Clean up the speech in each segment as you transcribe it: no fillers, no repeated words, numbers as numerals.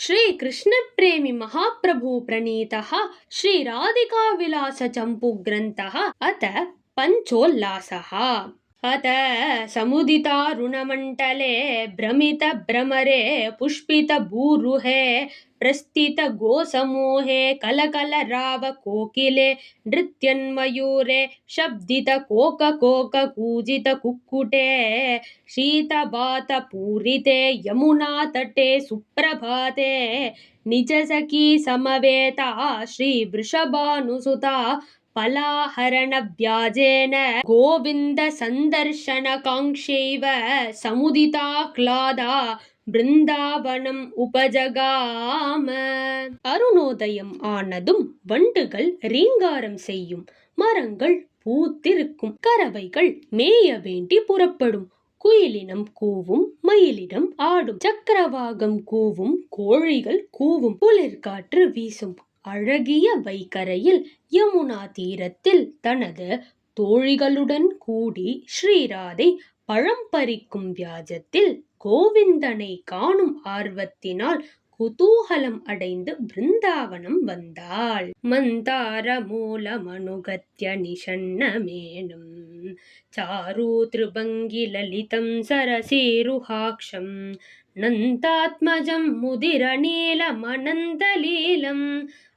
श्री कृष्ण प्रेमी महाप्रभु प्रणीतः श्री राधिका विलास चंपू ग्रंथः अत पंचोल्लासः। अत समुदितारुणमण्डले भ्रमित भ्रमरे पुष्पित भूरुहे प्रस्थित गोसमूहे कलकलराव कोकिले नृत्यन्मयूरे शब्दित कोक कोक कूजित कुक्कुटे शीतबात पूरिते यमुना तटे सुप्रभाते निज सखी समवेता श्री वृषभानुसुता पलाहरण व्याजेन गोविंद संदर्शन कांक्षैव समुदिताह्लादा பிருந்தாவனம் உபஜகாம. அருணோதயம் ஆனதும் வண்டுகள் ரீங்காரம் செய்யும், மரங்கள் பூத்திருக்கும், கறவைகள் மேய வேண்டி புறப்படும், குயிலினம் கூவும், மயிலினம் ஆடும், சக்கரவாகம் கூவும், கோழிகள் கூவும், குளிர்காற்று வீசும். அழகிய வைகரையில் யமுனா தீரத்தில் தனது தோழிகளுடன் கூடி ஸ்ரீராதை பழம் பறிக்கும் வியாஜத்தில் கோவிந்தனை காணும் ஆர்வத்தினால் குதூகலம் அடைந்து பிருந்தாவனம் வந்தாள். மந்தார மூலமனுகத்ய நிஷன்னமேனும் சாரு திருபங்கி லலிதம் சரசீருஹாக்ஷம் நந்தாத்மஜம் முதிர நீலமனந்தலீலம்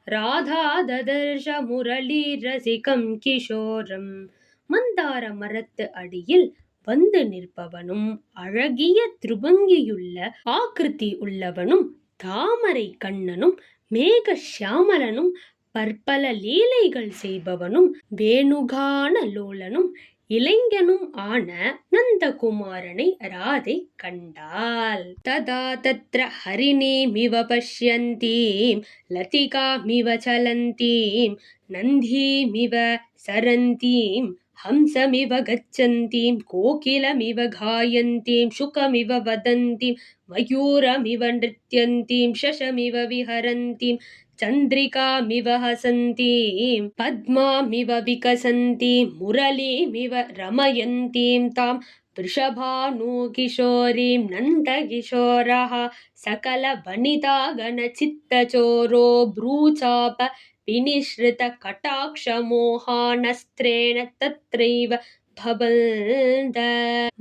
ராதா ததர்ஷ முரளி ரசிகம் கிஷோரம். மந்தார மரத்து அடியில் வந்து நிற்பவனும் அழகிய திருபங்கியுள்ள ஆக்கிருதி உள்ளவனும் தாமரை கண்ணனும் மேக சியாமலனும் பற்பல லீலைகள் செய்பவனும் வேணுகான லோலனும் இளைஞனும் ஆன நந்தகுமாரனை ராதை கண்டாள். ததா தத்ர ஹரிணீமிவ பஷ்யந்தீம் லதிகாமிவ சலந்தீம் நந்தீமிவ சரந்தீம் ஹம்சமிவ கச்சந்தீம் கோகிலமிவ காயந்தீம் சுகமிவ வதந்தீம் மயூரமிவ நிருத்யந்தீம் சசமிவ விஹரந்தீம் சந்திரிகாமிவ ஹசந்தீம் பத்மாமிவ விகசந்தீம் முரளீமிவ ரமயந்தீம் தாம் वृषभानुकिशोरीं नन्दकिशोरः सकल वनितागण चित्तचोरो ब्रूचाप विनिश्रित कटाक्षमोहानस्त्रेण तत्रैव பவந்த.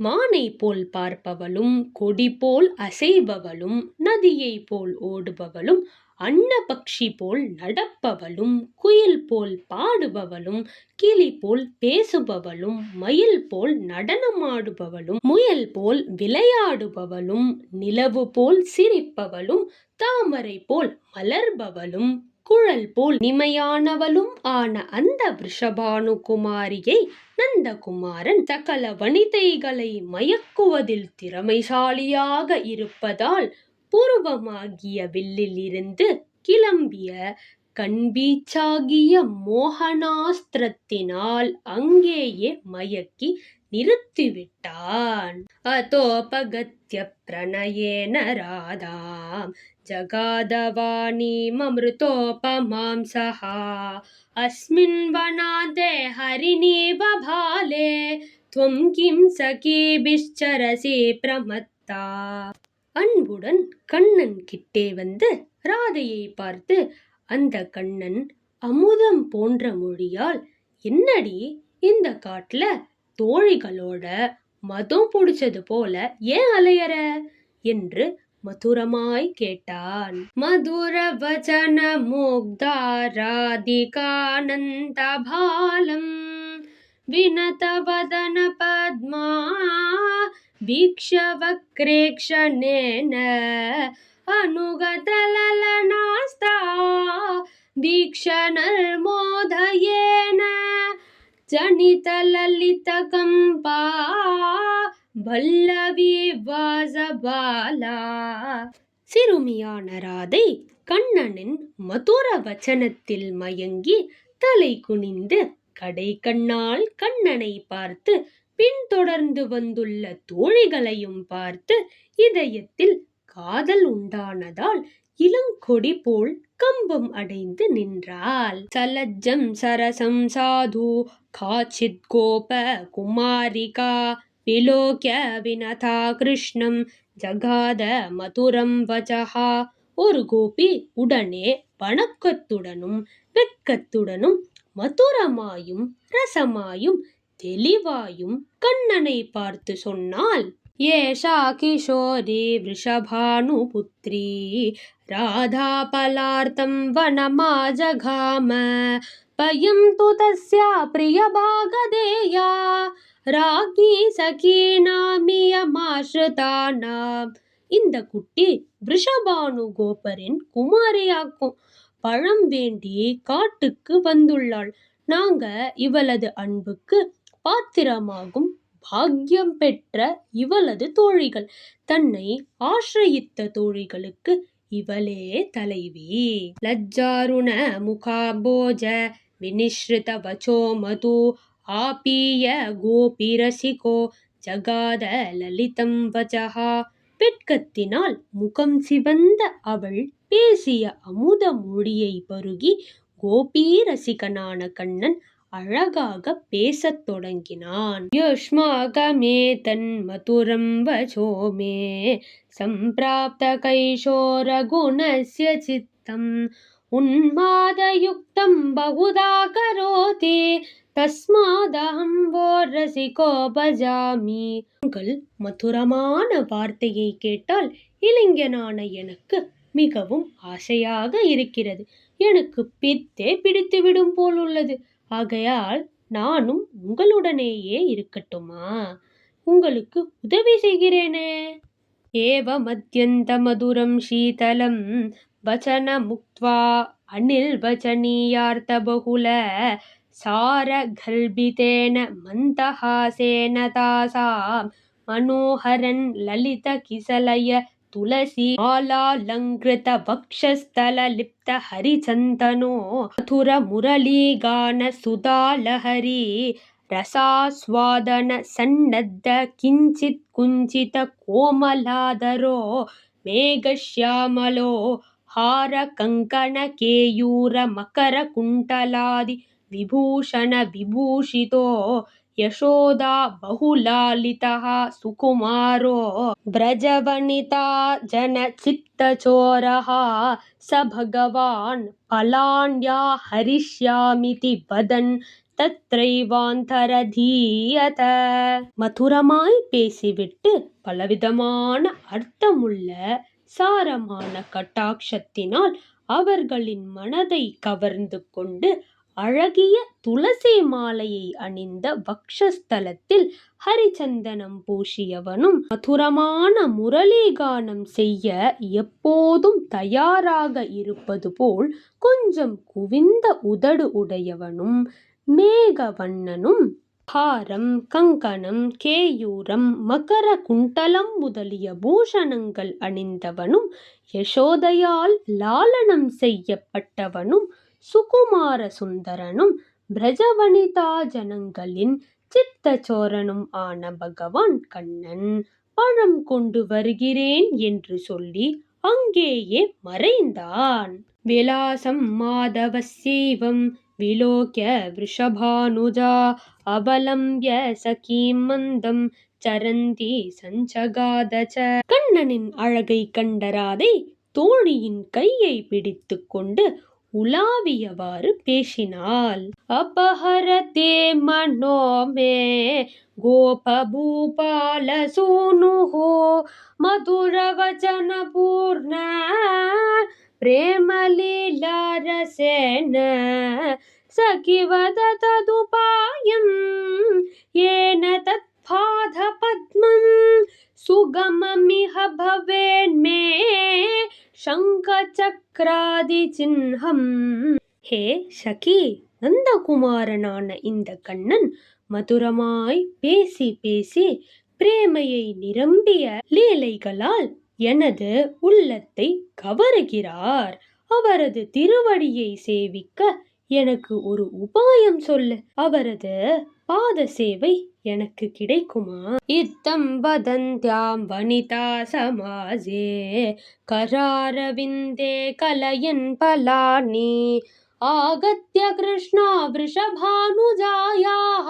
மானை போல் பார்ப்பவளும், கொடி போல் அசைபவளும், நதியை போல் ஓடுபவளும், அன்ன பக்ஷி போல் நடப்பவளும், குயில் போல் பாடுபவளும், கிளி போல் பேசுபவளும், மயில் போல் நடனமாடுபவளும், முயல் போல் விளையாடுபவளும், நிலவு போல் சிரிப்பவளும், தாமரை போல் மலர்பவளும், குழல் போல் நிமையானவளும் ஆன அந்த விஷபானுகுமாரியை நந்தகுமாரன் சகல வனிதைகளை மயக்குவதில் திறமைசாலியாக இருப்பதால் பூர்வமாகிய வில்லில் இருந்து கிளம்பிய கண்வீச்சாகிய மோகனாஸ்திரத்தினால் அங்கேயே மயக்கி நிறுத்திவிட்டான். அதோபகத்ய பிரணயேன ராதாம் ஜகாதவாணீமமிருதோபமாம் சஹா அஸ்மின் வனாதே ஹரிணீவ பாலே த்வம் கிம் சகீபிஷ்சரசி பிரமத்தா. அன்புடன் கண்ணன் கிட்டே வந்து ராதையை பார்த்து, அந்த கண்ணன் அமுதம் போன்ற மொழியால், என்னடி இந்த காட்டுல தோழிகளோட மதம் பிடிச்சது போல ஏன் அலையற என்று மதுரமாய் கேட்டான். மதுர வச்சன முக்தா ராதிகானந்த பாலம் வினத வதன பத்மா வீக்ஷ வக்ரேக்ஷணேன அனுகதலலநாஸ்தா வீக்ஷ நர்மோதயேன ஜனித லலித கம்பா பல்லவி வாசபாலா. சிறுமியான ராதை கண்ணனின் மதுர வச்சனத்தில் மயங்கி தலை குனிந்து கடை கண்ணால் கண்ணனை பார்த்து பின்தொடர்ந்து வந்துள்ள தோழிகளையும் பார்த்து இதயத்தில் காதல் உண்டானதால் இளங்கொடி போல் கம்பம் அடைந்து நின்றாள். சலஜம் சரசம் சாது காச்சித் கோப குமாரிகா விலோக்ய வினதா கிருஷ்ணம் ஜகாத மதுரம் வஜஹா ஒரு கோபி உடனே வணக்கத்துடனும் வெட்கத்துடனும் மதுரமாயும் ரசமாயும் தெளிவாயும் கண்ணனை பார்த்து சொன்னாள், ஏஷா கிஷோரி விருஷபானுபுத்ரி ராதா பலார்த்தம் வனமாஜகாம பயம் து தஸ்யா பிரியபாகதேயா ராகி சகீனாமியமாஸ்ருதானாம். இந்த குட்டி விருஷபானு கோபரின் குமாரியாக்கும். பழம் வேண்டி காட்டுக்கு வந்துள்ளாள். நாங்க இவளது அன்புக்கு பாத்திரமாகும் பாக்கியம் பெற்ற இவளது தோழிகள். தன்னை ஆசிரயித்த தோழிகளுக்கு இவளே தலைவி. லஜ்ஜாருண முகாம்போஜ வினிஸ்ருத வச்சோ மது ஆபீய கோபிரசிகோ ஜகாத லலிதம் வச்சஹா. வெட்கத்தினால் முகம் சிவந்த அவள் பேசிய அமுத மொழியை பருகி கோபி ரசிகனான கண்ணன் அழகாக பேசத் தொடங்கினான். யுஷ்மாகமே தன் மதுரம் வசோமே சம்பிராப்த கைஷோர குணஸ்ய சித்தம் உன்மாதயுக்தம் பகுதா கரோதி தஸ்மாதஹம் வோ ரசிகோ பஜாமி. உங்கள் மதுரமான வார்த்தையை கேட்டால் இளைஞனான எனக்கு மிகவும் ஆசையாக இருக்கிறது. எனக்கு பித்தே பிடித்துவிடும் போல் உள்ளது. ஆகையால் நானும் உங்களுடனேயே இருக்கட்டுமா? உங்களுக்கு உதவி செய்கிறேனே. ஏவ மத்யந்த மதுரம் சீதலம் வச்சன முக்த்வா அனில் வச்சனீயார்த்த பகுல சார கல்பிதேன மந்தஹாசேன தாசாம் மனோஹரன் லலித கிசலய துளசி ஆலாலங்கிருத வக்ஷஸ்தல லிப்த ஹரிச்சந்தனோ மதுர முரளீகான சுதாலஹரி ரசாஸ்வாதன சன்னத்த கிஞ்சித் குஞ்சித கோமலாதரோ மேகஷ்யாமலோ ஹார கங்கண கேயூர மகர குண்டலாதி விபூஷண விபூஷிதோ யசோதா பகுலாலிதः சுகுமாரோ பிரஜவனிதா ஜன சித்தச்சோரः ச பகவான் பலான்யா ஹரிஷ்யாமிதி வதன் தத்ரைவாந்தரதீயத. மதுரமாய் பேசிவிட்டு பலவிதமான அர்த்தமுள்ள சாரமான கட்டாட்சத்தினால் அவர்களின் மனதை கவர்ந்து கொண்டு அழகிய துளசி மாலையை அணிந்த வக்ஷஸ்தலத்தில் ஹரிச்சந்தனம் பூசியவனும் மதுரமான முரளிகானம் செய்ய எப்போதும் தயாராக இருப்பது போல் கொஞ்சம் குவிந்த உதடு உடையவனும் மேகவண்ணனும் ஹாரம் கங்கணம் கேயூரம் மகர குண்டலம் முதலிய பூஷணங்கள் அணிந்தவனும் யசோதையால் லாலனம் செய்யப்பட்டவனும் சுகுமார சுந்தரனும் பிரஜவனிதா ஜனங்களின் சித்தச்சோரனும் ஆன பகவான் கண்ணன் பழம் கொண்டு வருகிறேன் என்று சொல்லி அங்கேயே மறைந்தான். விலாசம் மாதவசீவம் விலோக்ய விருஷபானுஜா அவலம்ய சகீம் மந்தம் சரந்தி சஞ்சகாதச. கண்ணனின் அழகை கண்ட ராதை தோழியின் கையை பிடித்து கொண்டு உலாவியவாறு பேசினாள். அபஹரதே மனோமே கோபபூபால சூனுஹோ மதுரவச்சன பூர்ண பிரேமலீலாரசேன சகிவத ததுபாயம் ஏன தத்பாத பத்மம் சுகமமிஹ பவேன்மே சங்கசக்ராதி சின்ஹம். ஹே சகி, நந்தகுமாரனான இந்த கண்ணன் மதுரமாய் பேசி பேசி பிரேமையை நிரம்பிய லீலைகளால் எனது உள்ளத்தை கவருகிறார். அவரது திருவடியை சேவிக்க எனக்கு ஒரு உபாயம் சொல்லு. அவரது பாத சேவை எனக்கு கிடைக்குமா? இத்தம் வதந்த்யாம் வனிதா சமாஜே கராரவிந்தே கலயன் பலானி ஆகத்ய கிருஷ்ணா விருஷபானுஜாயாஹ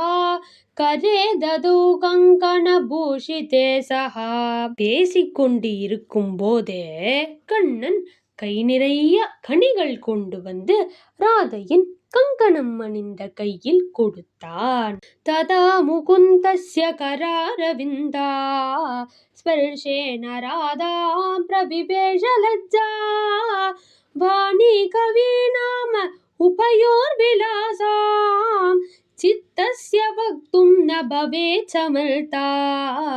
கரே தது கங்கண பூஷிதே சஹா. பேசிக்கொண்டு இருக்கும் போதே கண்ணன் கை நிறைய கனிகள் கொண்டு வந்து ராதையின் கங்கணம் அணிந்த கையில் கொடுத்தான். ததா முகுந்தஸ்ய கராரவிந்தா ஸ்பர்ஷேன ராதாம் பிரவிவேஷ லஜ்ஜா வாணி கவி நாம உபயோர் விலாசாம் சித்தஸ்ய வக்தும் ந பவேத் சமல்தா.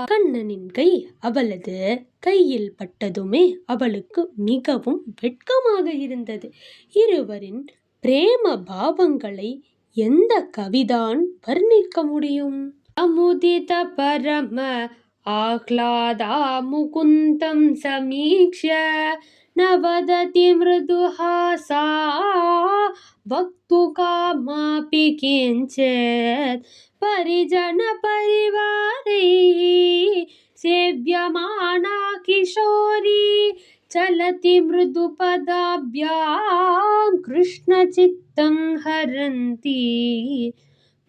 கண்ணனின் கை அவளது கையில் பட்டதுமே அவளுக்கு மிகவும் வெட்கமாக இருந்தது. இருவரின் பிரேம பாவங்களை எந்த கவிதான் வர்ணிக்க முடியும்? அமுதித பரம ஆஹ்லாதா முகுந்தம் சமீக்ஷ்ய நவததி மிருதுஹாசா வக்து காமாபி கிஞ்சித் பரிஜன பரிவாரைः சேவ்யமானா கிஷோரி சலதி மிருதுபதாப்யாம் கிருஷ்ண சித்தம் ஹரந்தி.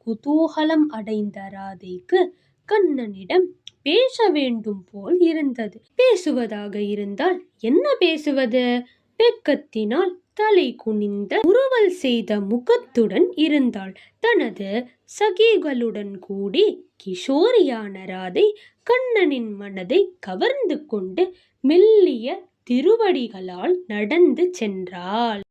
குதூகலம் அடைந்த ராதைக்கு கண்ணனிடம் பேச வேண்டும் போல் இருந்தது. பேசுவதாக இருந்தால் என்ன பேசுவது? வெட்கத்தினால் தலை குனிந்த உருவல் செய்த முகத்துடன் இருந்தாள். தனது சகிகளுடன் கூடி கிஷோரியான ராதை கண்ணனின் மனதை கவர்ந்து கொண்டு மெல்லிய திருவடிகளால் நடந்து சென்றாள்.